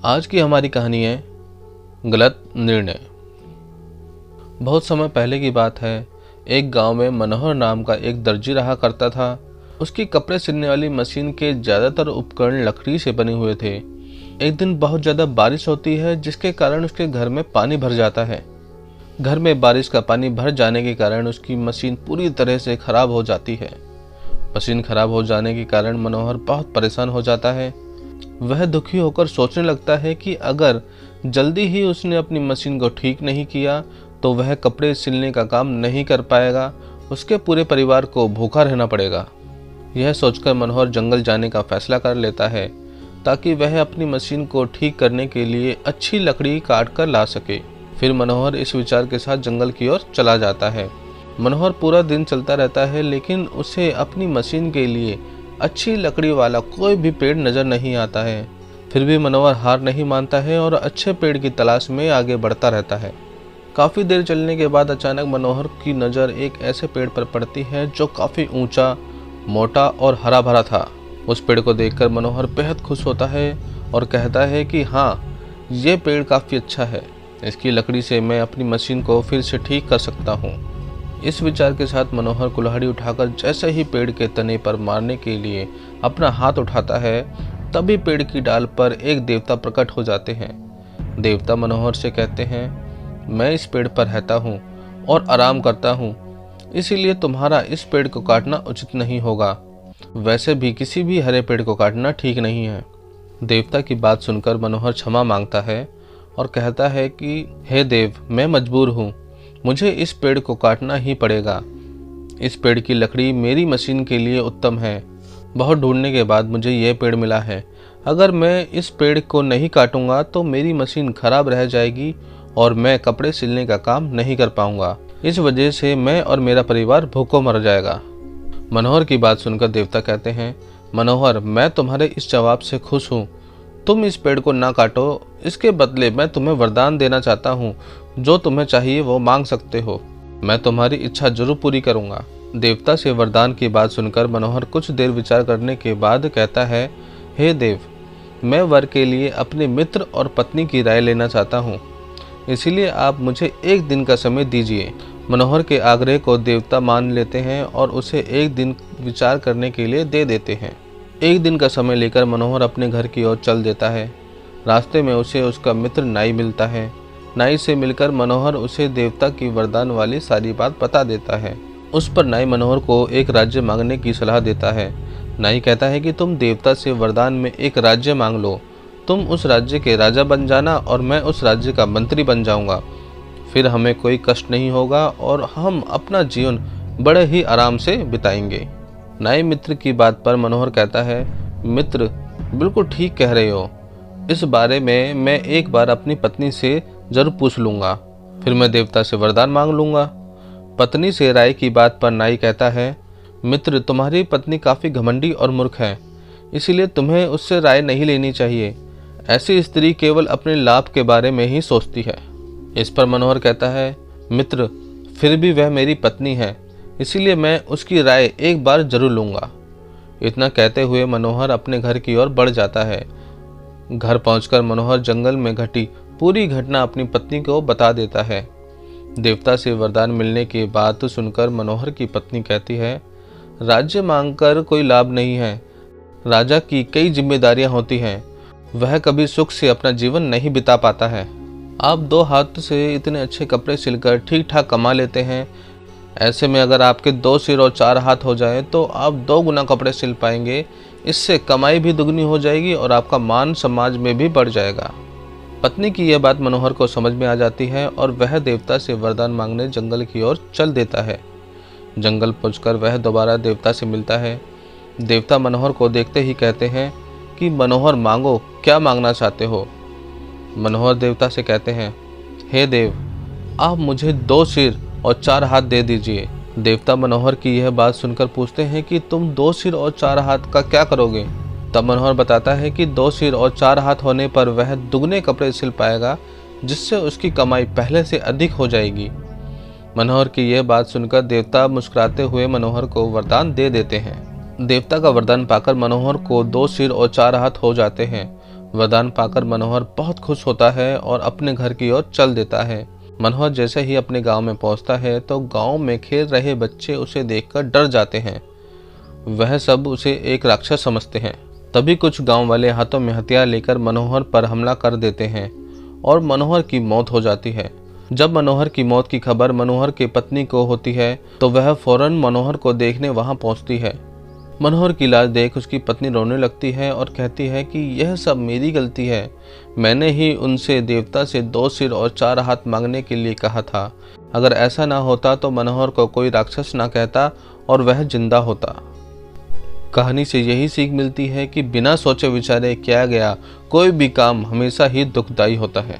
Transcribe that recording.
आज की हमारी कहानी है गलत निर्णय। बहुत समय पहले की बात है। एक गांव में मनोहर नाम का एक दर्जी रहा करता था। उसकी कपड़े सिलने वाली मशीन के ज़्यादातर उपकरण लकड़ी से बने हुए थे। एक दिन बहुत ज़्यादा बारिश होती है, जिसके कारण उसके घर में पानी भर जाता है। घर में बारिश का पानी भर जाने के कारण उसकी मशीन पूरी तरह से खराब हो जाती है। मशीन खराब हो जाने के कारण मनोहर बहुत परेशान हो जाता है। वह दुखी होकर सोचने लगता है कि अगर जल्दी ही उसने अपनी मशीन को ठीक नहीं किया तो वह कपड़े सिलने का काम नहीं कर पाएगा, उसके पूरे परिवार को भूखा रहना पड़ेगा। यह सोचकर मनोहर जंगल जाने का फैसला कर लेता है ताकि वह अपनी मशीन को ठीक करने के लिए अच्छी लकड़ी काट कर ला सके। फिर मनोहर इस विचार के साथ जंगल की ओर चला जाता है। मनोहर पूरा दिन चलता रहता है, लेकिन उसे अपनी मशीन के लिए अच्छी लकड़ी वाला कोई भी पेड़ नजर नहीं आता है। फिर भी मनोहर हार नहीं मानता है और अच्छे पेड़ की तलाश में आगे बढ़ता रहता है। काफ़ी देर चलने के बाद अचानक मनोहर की नज़र एक ऐसे पेड़ पर पड़ती है जो काफ़ी ऊंचा, मोटा और हरा भरा था। उस पेड़ को देखकर मनोहर बेहद खुश होता है और कहता है कि हाँ, ये पेड़ काफ़ी अच्छा है, इसकी लकड़ी से मैं अपनी मशीन को फिर से ठीक कर सकता हूँ। इस विचार के साथ मनोहर कुल्हाड़ी उठाकर जैसे ही पेड़ के तने पर मारने के लिए अपना हाथ उठाता है, तभी पेड़ की डाल पर एक देवता प्रकट हो जाते हैं। देवता मनोहर से कहते हैं, मैं इस पेड़ पर रहता हूँ और आराम करता हूँ, इसीलिए तुम्हारा इस पेड़ को काटना उचित नहीं होगा। वैसे भी किसी भी हरे पेड़ को काटना ठीक नहीं है। देवता की बात सुनकर मनोहर क्षमा मांगता है और कहता है कि हे देव, मैं मजबूर हूँ, मुझे इस पेड़ को काटना ही पड़ेगा। इस पेड़ की लकड़ी मेरी मशीन के लिए उत्तम है। बहुत ढूंढने के बाद मुझे यह पेड़ मिला है। अगर मैं इस पेड़ को नहीं काटूंगा तो मेरी मशीन खराब रह जाएगी और मैं कपड़े सिलने का काम नहीं कर पाऊंगा। इस वजह से मैं और मेरा परिवार भूखों मर जाएगा। मनोहर की बात सुनकर देवता कहते हैं, मनोहर, मैं तुम्हारे इस जवाब से खुश हूँ। तुम इस पेड़ को ना काटो, इसके बदले मैं तुम्हें वरदान देना चाहता हूँ। जो तुम्हें चाहिए वो मांग सकते हो, मैं तुम्हारी इच्छा जरूर पूरी करूँगा। देवता से वरदान की बात सुनकर मनोहर कुछ देर विचार करने के बाद कहता है, हे देव, मैं वर के लिए अपने मित्र और पत्नी की राय लेना चाहता हूँ, इसीलिए आप मुझे एक दिन का समय दीजिए। मनोहर के आग्रह को देवता मान लेते हैं और उसे एक दिन विचार करने के लिए दे देते हैं। एक दिन का समय लेकर मनोहर अपने घर की ओर चल देता है। रास्ते में उसे उसका मित्र नाई मिलता है। नाई से मिलकर मनोहर उसे देवता की वरदान वाली सारी बात बता देता है। उस पर नाई मनोहर को एक राज्य मांगने की सलाह देता है। नाई कहता है कि तुम देवता से वरदान में एक राज्य मांग लो, तुम उस राज्य के राजा बन जाना और मैं उस राज्य का मंत्री बन जाऊंगा। फिर हमें कोई कष्ट नहीं होगा और हम अपना जीवन बड़े ही आराम से बिताएंगे। नाई मित्र की बात पर मनोहर कहता है, मित्र, बिल्कुल ठीक कह रहे हो। इस बारे में मैं एक बार अपनी पत्नी से जरूर पूछ लूँगा, फिर मैं देवता से वरदान मांग लूँगा। पत्नी से राय की बात पर नाई कहता है, मित्र, तुम्हारी पत्नी काफ़ी घमंडी और मूर्ख है, इसीलिए तुम्हें उससे राय नहीं लेनी चाहिए। ऐसी स्त्री केवल अपने लाभ के बारे में ही सोचती है। इस पर मनोहर कहता है, मित्र, फिर भी वह मेरी पत्नी है, इसीलिए मैं उसकी राय एक बार जरूर लूँगा। इतना कहते हुए मनोहर अपने घर की ओर बढ़ जाता है। घर पहुंचकर मनोहर जंगल में घटी पूरी घटना अपनी पत्नी को बता देता है। देवता से वरदान मिलने की बात सुनकर मनोहर की पत्नी कहती है, राज्य मांगकर कोई लाभ नहीं है। राजा की कई जिम्मेदारियां होती हैं, वह कभी सुख से अपना जीवन नहीं बिता पाता है। आप 2 हाथ से इतने अच्छे कपड़े सिलकर ठीक ठाक कमा लेते हैं। ऐसे में अगर आपके 2 सिर और 4 हाथ हो जाए तो आप 2 गुना कपड़े सिल पाएंगे। इससे कमाई भी दुगनी हो जाएगी और आपका मान समाज में भी बढ़ जाएगा। पत्नी की यह बात मनोहर को समझ में आ जाती है और वह देवता से वरदान मांगने जंगल की ओर चल देता है। जंगल पहुंचकर वह दोबारा देवता से मिलता है। देवता मनोहर को देखते ही कहते हैं कि मनोहर, मांगो, क्या मांगना चाहते हो। मनोहर देवता से कहते हैं, हे देव, आप मुझे 2 सिर और 4 हाथ दे दीजिए। देवता मनोहर की यह बात सुनकर पूछते हैं कि तुम 2 सिर और 4 हाथ का क्या करोगे। तब मनोहर बताता है कि 2 सिर और 4 हाथ होने पर वह दुगने कपड़े सिल पाएगा, जिससे उसकी कमाई पहले से अधिक हो जाएगी। मनोहर की यह बात सुनकर देवता मुस्कुराते हुए मनोहर को वरदान दे देते हैं। देवता का वरदान पाकर मनोहर को 2 सिर और 4 हाथ हो जाते हैं। वरदान पाकर मनोहर बहुत खुश होता है और अपने घर की ओर चल देता है। मनोहर जैसे ही अपने गांव में पहुंचता है तो गांव में खेल रहे बच्चे उसे देखकर डर जाते हैं। वह सब उसे एक राक्षस समझते हैं। तभी कुछ गांव वाले हाथों में हथियार लेकर मनोहर पर हमला कर देते हैं और मनोहर की मौत हो जाती है। जब मनोहर की मौत की खबर मनोहर की पत्नी को होती है तो वह फौरन मनोहर को देखने वहां पहुंचती है। मनोहर की लाश देख उसकी पत्नी रोने लगती है और कहती है कि यह सब मेरी गलती है। मैंने ही उनसे देवता से 2 सिर और 4 हाथ मांगने के लिए कहा था। अगर ऐसा ना होता तो मनोहर को कोई राक्षस ना कहता और वह जिंदा होता। कहानी से यही सीख मिलती है कि बिना सोचे विचारे किया गया कोई भी काम हमेशा ही दुखदायी होता है।